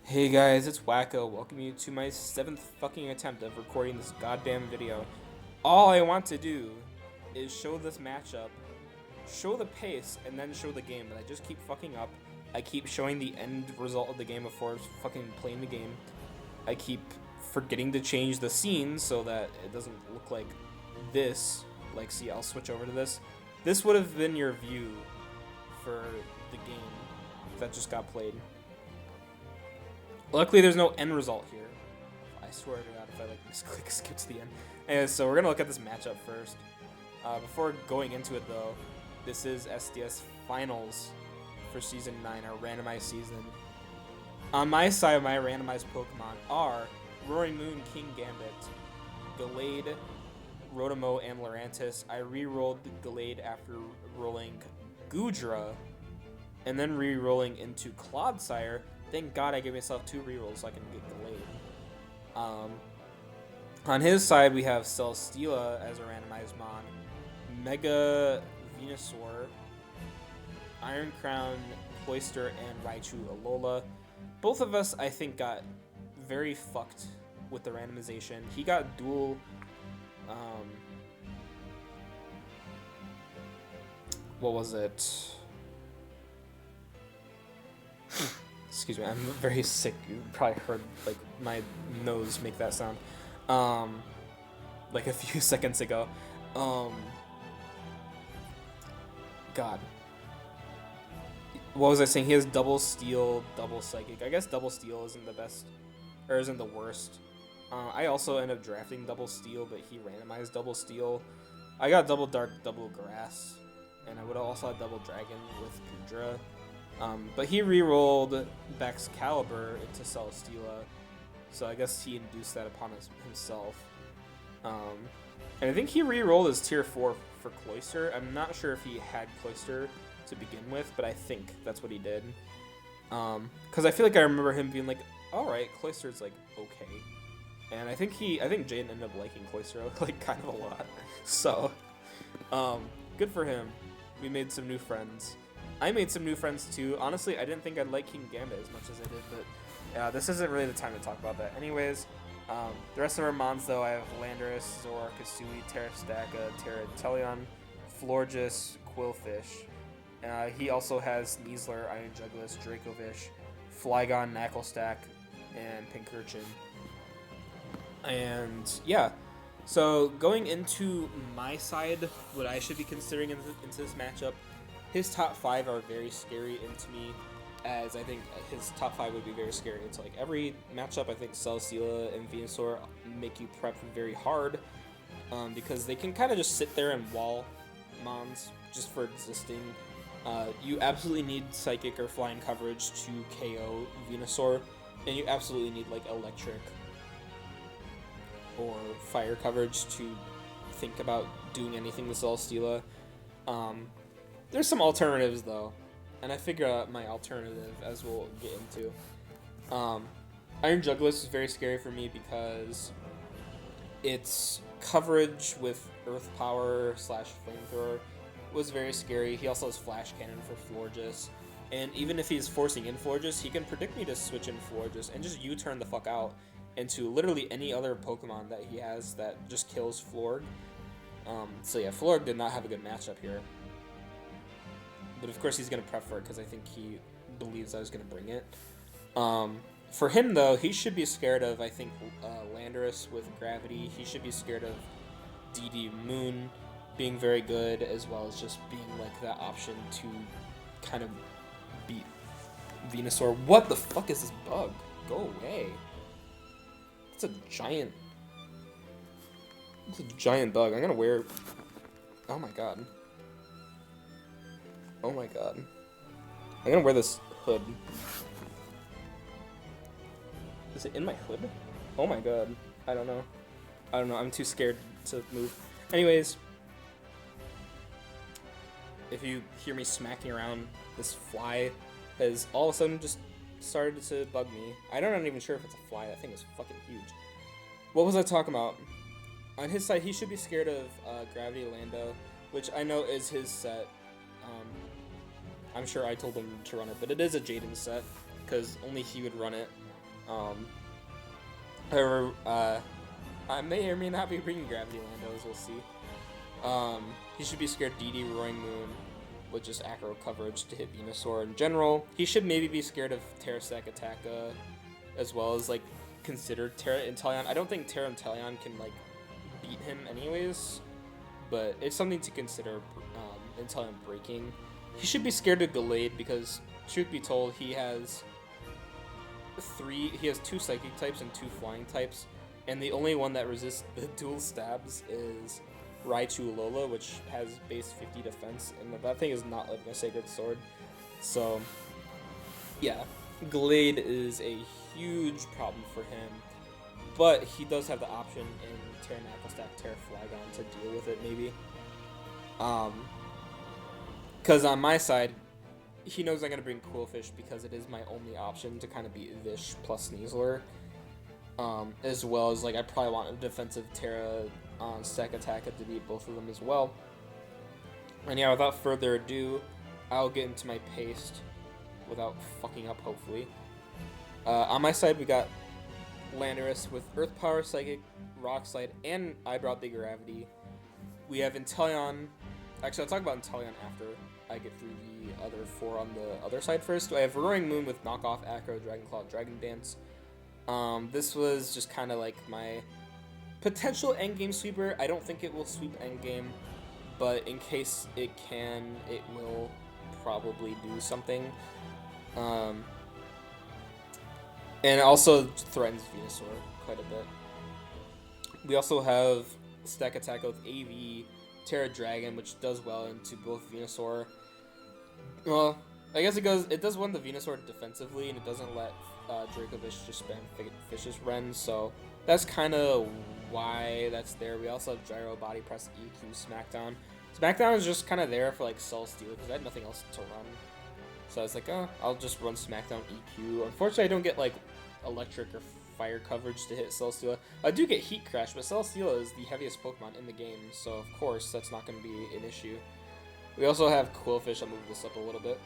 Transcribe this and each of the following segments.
Hey guys, it's Wacko. Welcome you to my 7th fucking attempt of recording this goddamn video. All I want to do is show this matchup, show the pace, and then show the game, but I just keep fucking up. I keep showing the end result of the game before fucking playing the game. I keep forgetting to change the scene so that it doesn't look like this. Like, see, I'll switch over to this. This would have been your view for the game that just got played. Luckily, there's no end result here. I swear to God, if I click skip to the end. Anyways, so we're gonna look at this matchup first. Before going into it, though, this is SDS Finals for Season 9, our randomized season. On my side, my randomized Pokemon are Roaring Moon, King Gambit, Gallade, Rotomo, and Lurantis. I re-rolled Gallade after rolling Goodra, and then re-rolling into Clodsire. Thank God I gave myself 2 rerolls so I can get Gallade. On his side, we have Celesteela as a randomized mon, Mega Venusaur, Iron Crown, Cloyster, and Raichu Alola. Both of us, I think, got very fucked with the randomization. He got dual... what was it? Excuse me, I'm very sick. You probably heard like my nose make that sound like a few seconds ago. God, what was I saying? He has double steel, double psychic. I guess double steel isn't the best, or isn't the worst. I also ended up drafting double steel, but he randomized double steel. I got double dark, double grass, and I would have also had double dragon with Goodra. But he re-rolled Baxcalibur into Celesteela, so I guess he induced that upon himself. And I think he re-rolled his tier 4 for Cloyster. I'm not sure if he had Cloyster to begin with, but I think that's what he did. Because I feel like I remember him being like, alright, Cloyster's like, okay. And I think Jaden ended up liking Cloyster like kind of a lot. So, good for him. We made some new friends. I made some new friends too. Honestly, I didn't think I'd like King Gambit as much as I did, but this isn't really the time to talk about that. Anyways, the rest of our mons though, I have Landorus, Zoroark, Kasui, Terrastaka, Terratelion, Florges, Quillfish. He also has Sneasler, Iron Jugulis, Dracovish, Flygon, Knucklestack, and Pincurchin. And yeah, so going into my side, what I should be considering into this matchup, his top 5 are very scary into me, as I think his top 5 would be very scary into like every matchup. I think Celesteela and Venusaur make you prep very hard, because they can kind of just sit there and wall mons just for existing. You absolutely need Psychic or Flying coverage to KO Venusaur, and you absolutely need like Electric or Fire coverage to think about doing anything with Celesteela. There's some alternatives though, and I figure out my alternative as we'll get into. Iron Jugulis is very scary for me because its coverage with Earth Power / Flamethrower was very scary. He also has Flash Cannon for Florges, and even if he's forcing in Florges, he can predict me to switch in Florges and just U-turn the fuck out into literally any other Pokemon that he has that just kills Florg. So yeah, Florg did not have a good matchup here. But of course he's going to prep for it because I think he believes I was going to bring it. For him, though, he should be scared of, I think, Landorus with Gravity. He should be scared of DD Moon being very good, as well as just being like that option to kind of beat Venusaur. What the fuck is this bug? Go away. It's a giant bug. I'm going to wear... Oh my god. Oh my god. I'm gonna wear this hood. Is it in my hood? Oh my god. I don't know. I'm too scared to move. Anyways. If you hear me smacking around, this fly has all of a sudden just started to bug me. I'm not even sure if it's a fly. That thing is fucking huge. What was I talking about? On his side, he should be scared of Gravity Lando, which I know is his set. I'm sure I told him to run it, but it is a Jaden set, because only he would run it. However, I may or may not be bringing Gravity Lando, as we'll see. He should be scared DD Roaring Moon with just acro coverage to hit Venusaur in general. He should maybe be scared of Terrastack Attacka, as well as like consider Terra Inteleon. I don't think Terra Inteleon can like beat him anyways, but it's something to consider. Inteleon breaking. He should be scared of Gallade because, truth be told, he has two psychic types and 2 flying types, and the only one that resists the dual stabs is Raichu Lola, which has base 50 defense, and that thing is not like a Sacred Sword. So, yeah, Gallade is a huge problem for him, but he does have the option in Terra Knucklestack, Terra Flygon to deal with it, maybe. Because on my side, he knows I'm going to bring Quillfish because it is my only option to kind of beat Vish plus Sneasler. As well as, like, I probably want a defensive Terra Stack Attacka to beat both of them as well. And yeah, without further ado, I'll get into my paste without fucking up, hopefully. On my side, we got Landorus with Earth Power, Psychic, Rock Slide, and Eyebrow Big Gravity. We have Inteleon. Actually, I'll talk about Inteleon after I get through the other 4 on the other side first. I have Roaring Moon with Knockoff, Acro, Dragon Claw, Dragon Dance. This was just kind of like my potential endgame sweeper. I don't think it will sweep endgame, but in case it can, it will probably do something. And it also threatens Venusaur quite a bit. We also have Stack Attack with AV, Terra Dragon, which does well into both Venusaur. Well, I guess it does win the Venusaur defensively, and it doesn't let Dracovish just spam Fish's Ren, so that's kind of why that's there. We also have Gyro, Body Press, EQ, Smackdown. Smackdown is just kind of there for like Cell Steal because I had nothing else to run. So I was like, oh, I'll just run Smackdown EQ. Unfortunately, I don't get like electric or fire coverage to hit Cell Steal. I do get Heat Crash, but Cell Steal is the heaviest Pokemon in the game, so of course that's not going to be an issue. We also have Quillfish. I'll move this up a little bit.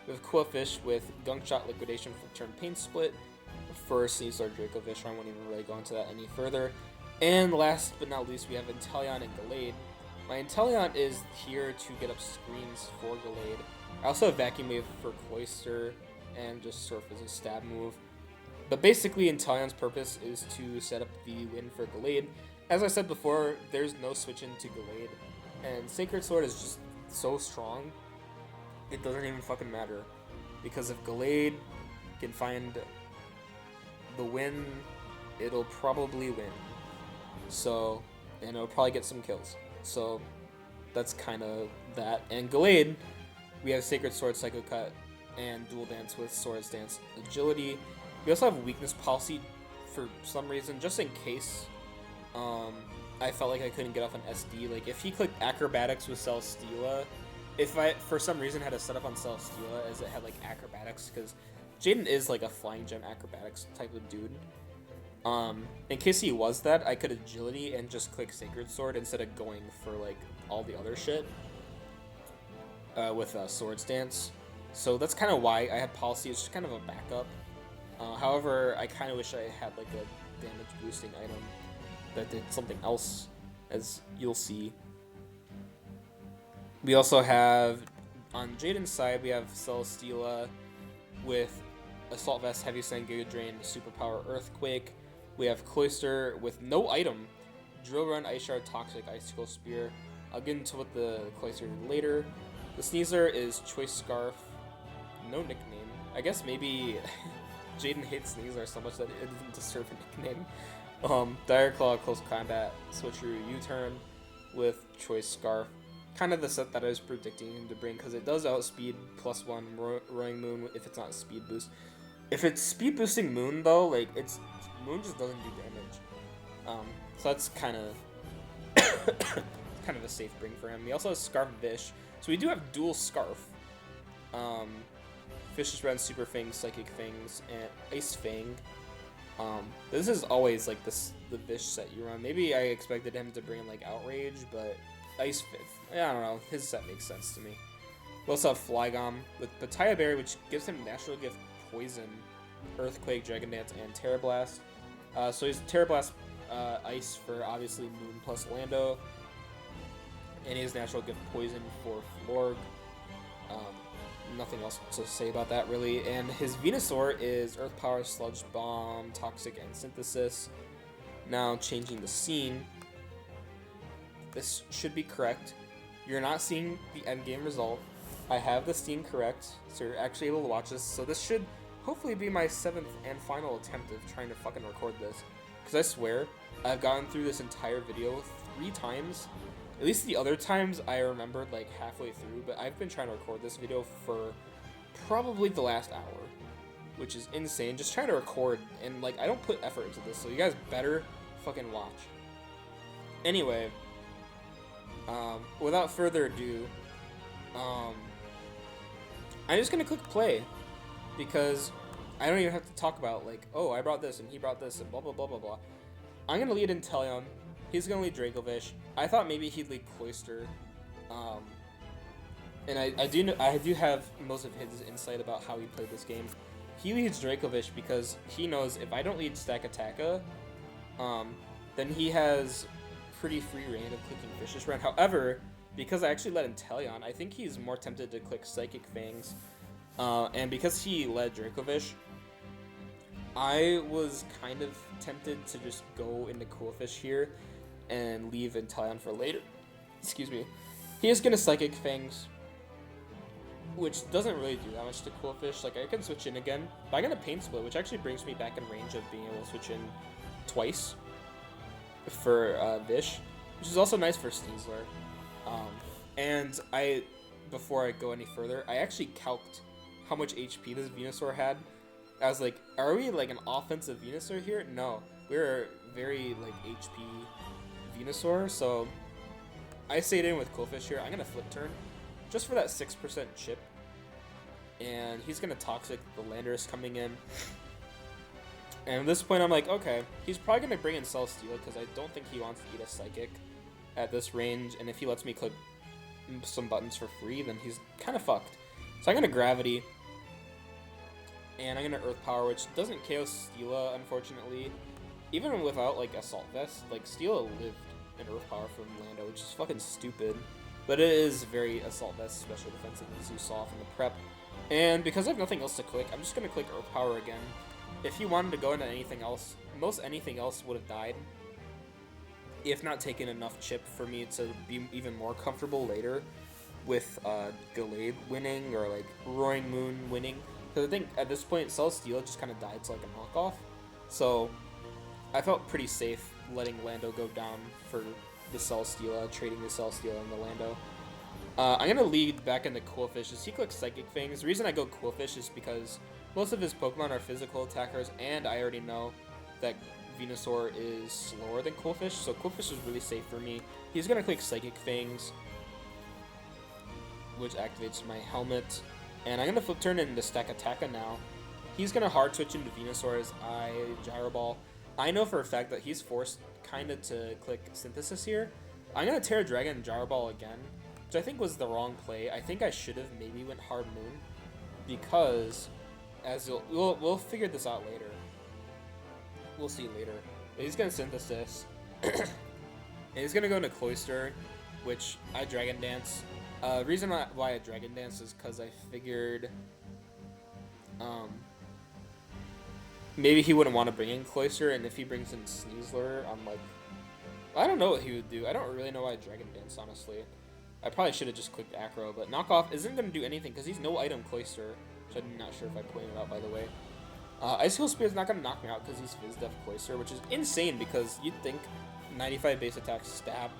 We have Quillfish with Gunk Shot, Liquidation for turn Pain Split for Sneasler, Dracovish. I won't even really go into that any further. And last but not least, we have Inteleon and Gallade. My Inteleon is here to get up screens for Gallade. I also have Vacuum Wave for Cloyster and just Surf as a stab move. But basically, Inteleon's purpose is to set up the win for Gallade. As I said before, there's no switch into Gallade, and Sacred Sword is just so strong, it doesn't even fucking matter. Because if Gallade can find the win, it'll probably win. So, and it'll probably get some kills. So, that's kind of that. And Gallade, we have Sacred Sword, Psycho Cut, and Dual Dance with Swords Dance Agility. We also have Weakness Policy for some reason, just in case I felt like I couldn't get off an SD. Like, if he clicked Acrobatics with Celesteela, if I, for some reason, had a setup on Celesteela as it had, like, Acrobatics, because Jaden is, like, a Flying Gem Acrobatics type of dude. In case he was that, I could Agility and just click Sacred Sword instead of going for, like, all the other shit with Swords Dance. So that's kind of why I had Policy. It's just kind of a backup. However, I kind of wish I had, like, a damage boosting item that did something else, as you'll see. We also have, on Jaden's side, we have Celesteela with Assault Vest, Heavy Sand, Giga Drain, Superpower, Earthquake. We have Cloyster with no item, Drill Run, Ice Shard, Toxic, Icicle Spear. I'll get into what the Cloyster later. The Sneasler is Choice Scarf, no nickname. I guess maybe Jaden hates Sneasler so much that it doesn't deserve a nickname. Dire Claw, Close Combat, Switcheroo, U-Turn with Choice Scarf. Kind of the set that I was predicting him to bring, because it does outspeed +1 Roaring Moon if it's not speed boost. If it's speed boosting Moon though, like Moon just doesn't do damage. So that's kind of a safe bring for him. He also has Scarf Vish, so we do have dual Scarf. Vicious Rend, Super Fang, Psychic Fangs, and Ice Fang. This is always like the Vish set you run. Maybe I expected him to bring like Outrage, but Ice Fifth. I don't know. His set makes sense to me. We also have Flygon with Pataya Berry, which gives him Natural Gift Poison Earthquake, Dragon Dance, and Terra Blast. So he's Terra Blast Ice for obviously Moon plus Lando. And he has Natural Gift Poison for Florg. Nothing else to say about that really. And his Venusaur is Earth Power, Sludge Bomb, Toxic, and Synthesis. Now changing the scene. This should be correct. You're not seeing the endgame result. I have the scene correct, so you're actually able to watch this. So this should hopefully be my 7th and final attempt of trying to fucking record this. Because I swear, I've gotten through this entire video 3 times. At least the other times I remembered like halfway through, but I've been trying to record this video for probably the last hour, which is insane. Just trying to record, and like I don't put effort into this, so you guys better fucking watch. Anyway, without further ado, I'm just gonna click play because I don't even have to talk about like, oh, I brought this and he brought this and blah blah blah blah blah. I'm gonna lead Inteleon. He's gonna lead Dracovish. I thought maybe he'd lead Cloyster, and I do have most of his insight about how he played this game. He leads Dracovish because he knows if I don't lead Stakataka, then he has pretty free reign of clicking Vicious Rend. However, because I actually led Inteleon, I think he's more tempted to click Psychic Fangs, and because he led Dracovish, I was kind of tempted to just go into Coolfish here and leave Inteleon for later. Excuse me. He is going to Psychic Fangs, which doesn't really do that much to Coolfish. Like, I can switch in again, but I'm going to Pain Split, which actually brings me back in range of being able to switch in twice for Vish, which is also nice for Sneasler. And before I go any further, I actually calced how much HP this Venusaur had. I was like, are we like an offensive Venusaur here? No, we're very like HP Venusaur, so I stayed in with Coolfish here. I'm gonna Flip Turn just for that 6% chip, and he's gonna Toxic the Landorus coming in. And at this point, I'm like, okay, he's probably gonna bring in Celesteela because I don't think he wants to eat a Psychic at this range, and if he lets me click some buttons for free, then he's kind of fucked. So I'm gonna Gravity, and I'm gonna Earth Power, which doesn't KO Steela, unfortunately. Even without like Assault Vest, like Steela lived in Earth Power from Lando, which is fucking stupid. But it is very Assault Vest special defensive, as you saw from the prep. And because I have nothing else to click, I'm just gonna click Earth Power again. If he wanted to go into anything else, most anything else would have died, if not taken enough chip for me to be even more comfortable later with Gallade winning or like Roaring Moon winning. Because I think at this point, Celesteela just kind of died to like a knockoff. So I felt pretty safe letting Lando go down for the Celesteela, trading the Celesteela and the Lando. I'm going to lead back into Coolfish as he clicks Psychic Fangs. The reason I go Coolfish is because most of his Pokemon are physical attackers, and I already know that Venusaur is slower than Coolfish, so Coolfish is really safe for me. He's going to click Psychic Fangs, which activates my helmet. And I'm going to Flip Turn into Stakataka now. He's going to hard switch into Venusaur as I Gyro Ball. I know for a fact that he's forced kind of to click Synthesis here. I'm going to Terra Dragon and Gyro Ball again, which I think was the wrong play. I think I should have maybe went Hard Moon, because as we'll figure this out later. We'll see later. But he's going to Synthesis. And he's going to go into Cloyster, which I Dragon Dance. Reason why I Dragon Dance is because I figured maybe he wouldn't want to bring in Cloyster, and if he brings in Sneasler, I'm like, I don't know what he would do. I don't really know why I Dragon Dance, honestly. I probably should have just clicked Acro, but Knockoff isn't going to do anything because he's no item Cloyster, which I'm not sure if I pointed out, by the way. Icicle Spear is not going to knock me out because he's Vizdef Cloyster, which is insane because you'd think 95 base attack stab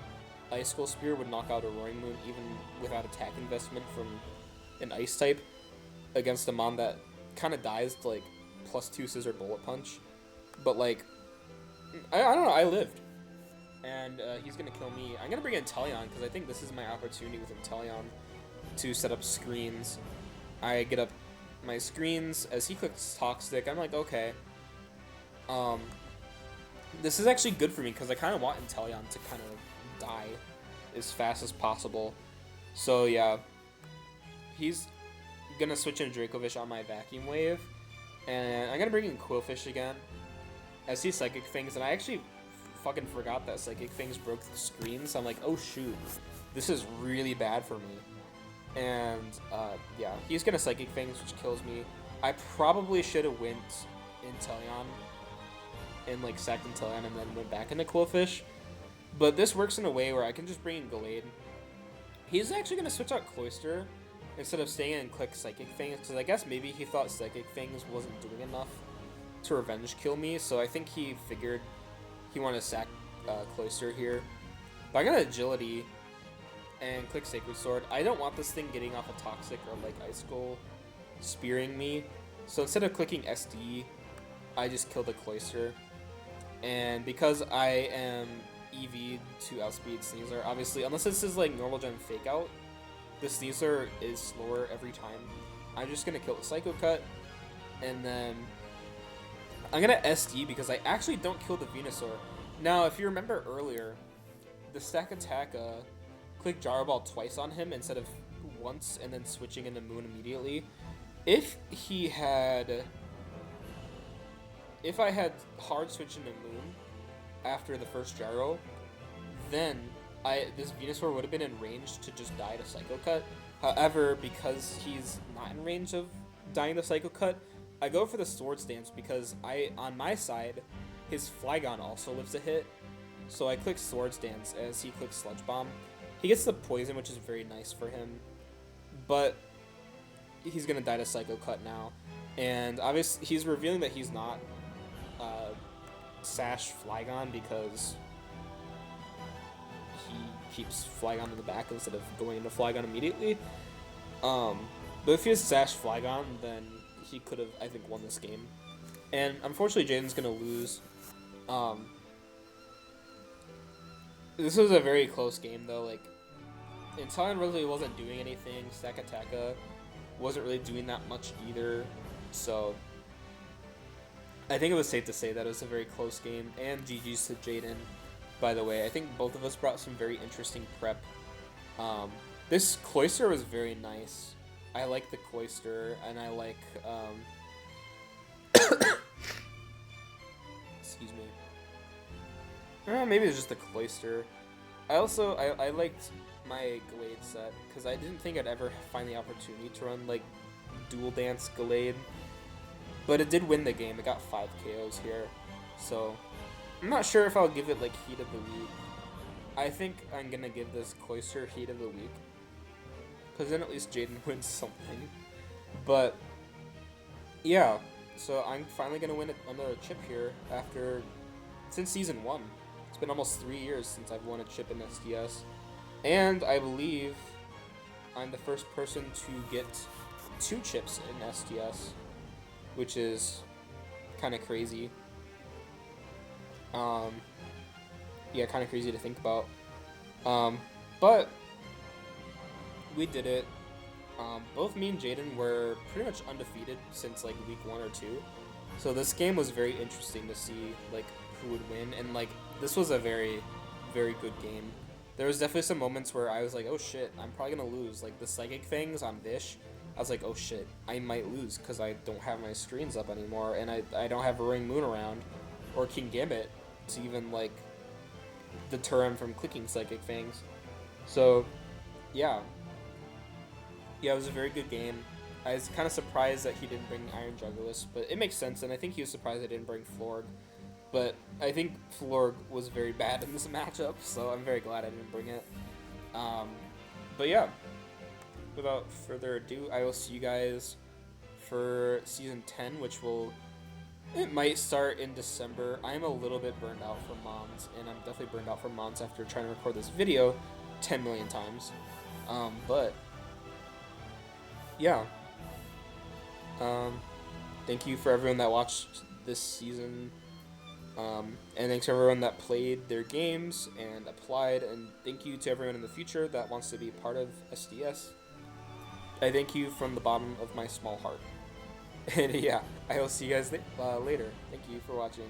Icicle Spear would knock out a Roaring Moon even without attack investment from an Ice type against a Mon that kind of dies to like +2 Scissor Bullet Punch. But like, I don't know, I lived. And he's going to kill me. I'm going to bring in Inteleon because I think this is my opportunity with Inteleon to set up screens. I get up my screens as he clicks Toxic. I'm like, okay. This is actually good for me because I kind of want Inteleon to kind of die as fast as possible. So yeah, he's gonna switch into Dracovish on my Vacuum Wave, And I'm gonna bring in Quillfish again. I see Psychic Fangs, and I actually fucking forgot that Psychic Fangs broke the screen, so I'm like, oh shoot, this is really bad for me. And yeah, he's gonna Psychic Fangs, which kills me. I probably should have went Inteleon and like sacked Inteleon and then went back into Quillfish. But this works in a way where I can just bring in Gallade. He's actually gonna switch out Cloyster instead of staying in and click Psychic Fangs, because I guess maybe he thought Psychic Fangs wasn't doing enough to revenge kill me, so I think he figured he wanted to sack Cloyster here. But I got Agility and click Sacred Sword. I don't want this thing getting off a Toxic or like Icicle spearing me, so instead of clicking SD, I just kill the Cloyster. And because I am EV to outspeed Sneasler, obviously, unless this is like normal gen fake out, the Sneasler is slower every time. I'm just gonna kill the Psycho Cut, and then I'm gonna SD because I actually don't kill the Venusaur. Now, if you remember earlier, the stack attack click Gyro Ball twice on him instead of once and then switching into Moon immediately. If I had hard switch into Moon after the first Gyro, then this Venusaur would have been in range to just die to Psycho Cut. However, because he's not in range of dying to Psycho Cut, I go for the Swords Dance because on my side, his Flygon also lives a hit. So I click Swords Dance as he clicks Sludge Bomb. He gets the Poison, which is very nice for him. But he's going to die to Psycho Cut now. And obviously, he's revealing that he's not Sash Flygon because he keeps Flygon in the back instead of going into Flygon immediately. But if he has Sash Flygon, then he could have, I think, won this game. And unfortunately, Jaden's going to lose. This was a very close game, though. Like, Inteleon really wasn't doing anything. Stakataka wasn't really doing that much either. So I think it was safe to say that it was a very close game. And GG's to Jaden, by the way. I think both of us brought some very interesting prep. This Cloyster was very nice. I like the Cloyster, and I like, excuse me. Maybe it's just the Cloyster. I liked my Gallade set, because I didn't think I'd ever find the opportunity to run, like, Dual Dance Gallade. But it did win the game. It got 5 KOs here. So, I'm not sure if I'll give it, like, Heat of the Week. I think I'm gonna give this Cloyster Heat of the Week, because then at least Jaden wins something. But, yeah. So, I'm finally gonna win another chip here since Season 1. It's been almost 3 years since I've won a chip in SDS. And I believe I'm the first person to get 2 chips in SDS, which is kind of crazy. Yeah, kind of crazy to think about. But we did it. Both me and Jaden were pretty much undefeated since like week 1 or 2. So this game was very interesting to see like who would win, and like this was a very, very good game. There was definitely some moments where I was like, oh shit, I'm probably gonna lose. Like the Psychic Fangs on Vish, I was like, oh shit, I might lose because I don't have my screens up anymore, and I don't have a Ring Moon around or King Gambit to even like deter him from clicking Psychic Fangs. So yeah, it was a very good game. I was kind of surprised that he didn't bring Iron Jugulis, but it makes sense, and I think he was surprised I didn't bring Florg. But I think Florg was very bad in this matchup, so I'm very glad I didn't bring it. But yeah, without further ado, I will see you guys for Season 10, it might start in December. I'm a little bit burned out from Mons, and I'm definitely burned out from Mons after trying to record this video 10 million times. But yeah. Thank you for everyone that watched this season. And thanks to everyone that played their games and applied, and thank you to everyone in the future that wants to be a part of SDS. I thank you from the bottom of my small heart. And yeah, I will see you guys later. Thank you for watching.